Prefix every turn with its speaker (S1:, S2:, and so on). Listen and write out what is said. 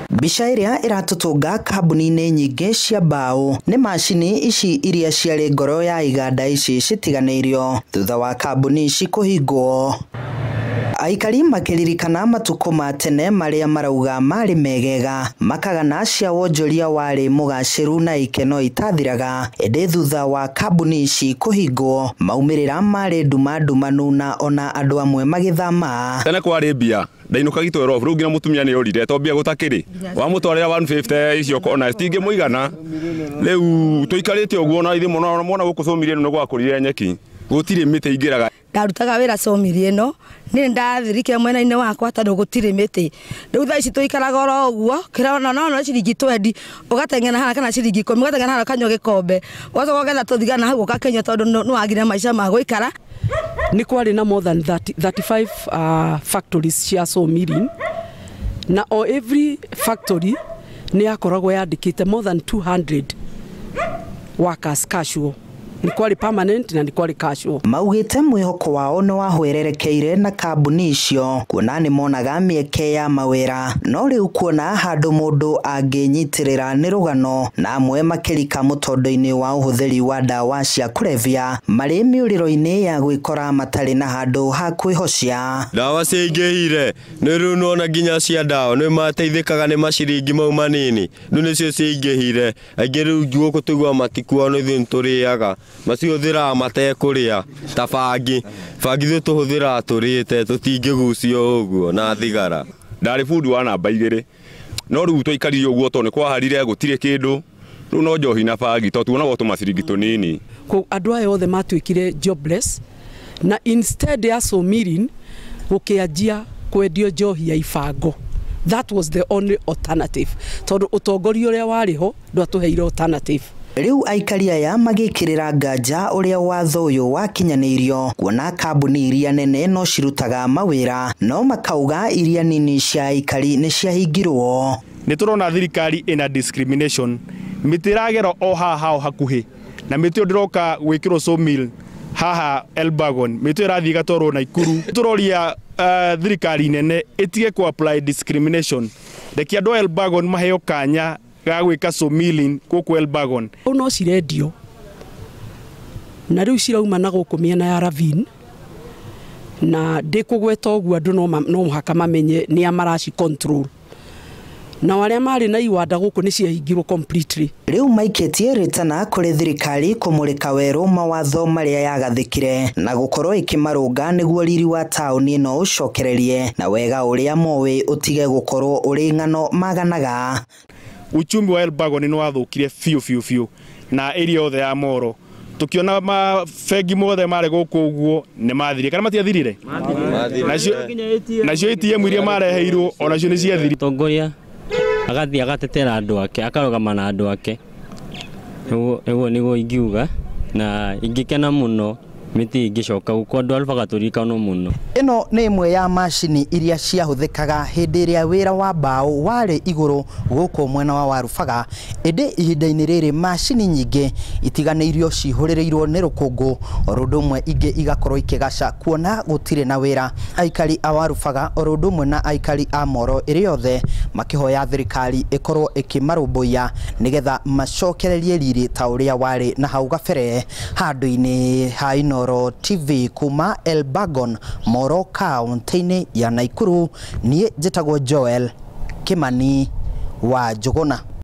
S1: Mbica iria iratutunga kambuni-inĩ nyingĩ cia mbaũ nĩ macini ici iria ciarĩ ngoro ya iganda ici citiganĩirio thutha wa kambuni ici kũhingwo. Aikari makiririkana matuko ma tene maria marauga mari megega makagana cia wonjoria wari mugaciru na ikeno itathiraga ende thutha wa kambuni ici kuhingwo maumirira mari ndumanu na ona andu amwe magithama.
S2: Tene kwari mbia ndainuka gitwero ru ngira mutumia ni orire to mbia gutakiri wa mutwarira 150 icio kona stinge muigana riu tuikarite uguo na ithi muno mona gukucumirie no gwakurire nyeki gutire mite ingiraga
S3: ndarutaga wira somiri ino ni ndathirike mwena-ini wakwa tondu gutire miti riu thaa ici tuikaraga oro uguo kirona no ciringi 20 ugatengena hana kana ciringi 10 ugatengena hana kanyo gikombe ugacoka ugetha tuthigana hau ukakenya tondu no wagire maisha ma guikara.
S4: Ni kwari na more than 35 factories cia sawmilling na o every factory ni akoragwo yandikite more than 200 workers casual. Ni kwari permanent na ni kwari casual.
S1: Maugite mwihoko wao no wahwererekeire na kambuni icio kuona ni monaga mieke ya mawira no riu kuona handu mundu anginyitirira ni rugano na amwe makirika mutondo-ini wa uhuthiri wa dawa cia kulevya mari miuriro-ini ya gwikora matari na handu ha kwihocia.
S5: Dawa ciingihire ni riu nona nginya cia dawa ni mateithikaga ni maciringi mau manini nu nicio ciingihire aingi riu guku tugwa matikuwa no ithu turiaga maciuthira matekuria ta bangi tuhuthira turite tutingigucio uguo na thigara
S2: ndari food wa namba 2 no riu tuikaririe uguo to ni kwaharire gutire kindu riu no njohi na bangi to tuonaga to maciringi tunini
S4: ku andu aya othe matuikire jobless na instead ya sawmilling gukianjia kwendio njohi ya ibango. That was the only alternative tondu utongoria uria wariho ndwatuheire alternative.
S1: Riu aikari aya magikirira nganja uria watho uyu wakinyanirio kuona kambuni iria nene no cirutaga mawira no makauga iria nini cia aikari ni ciahingirwo.
S6: Ni turona thirikari ina discrimination mitiragero o haha hakuhi na mitio ndiroka gwikirwo sawmill haha Elbagon mitio irathi gatorwo na Ikuru turoria thirikari nene itige ku apply discrimination deki andu Elbagon maheo kanya gagwika sawmilling kuku Elbagon
S4: no cirendio na riu cirauma na guku miena ya Ravine na ndikugweta uguo andu no muhaka mamenye ni amaraci control na waria mari na iwanda guku ni ciahingirwo completely.
S1: Riu maiketie ritana kuri thirikari kumurika weru mawatho maria yagathikire na gukorwo ikimarunga niguo riri wa tauni ino ucokererie na wega uria mowe utige gukorwo uri ng'ano maganaga.
S6: Uchumi wa Elbagon ni wathukire fiu na area othe ya Moro tukiona mafegi mothe mare guku uguo ni mathire kana matiathirire nacio ATM iria mareheirwo ona cio ni ciathire.
S7: Tongoria agathia agatetera andu ake akarogama na andu ake ewo nigo ingiuga na ingikena muno miti ingicoka guko andu alfaga turikano muno.
S1: Ino ni imwe ya macini iria ciahuthikaga hindi iria wira wa mbaũ wari iguru guku mwena wa Warubaga ende ihinda-ini riri macini nyingi itiganeirio cihuririrwo ni rukungu orundumwe ingi igakorwo ikigaca kuona gutire na wira. Aikari a Warubaga orundumwe na aikari a Moro iri othe makihoya thirikari ikorwo ikimarumbuia nigetha macokererie riri ta uria wari na hau gabere. Handu-ini ha Inooro TV kuma Elbagon Moro kaunti-ini ya Nakuru nie njitagwo Joel Kimani wa Njuguna.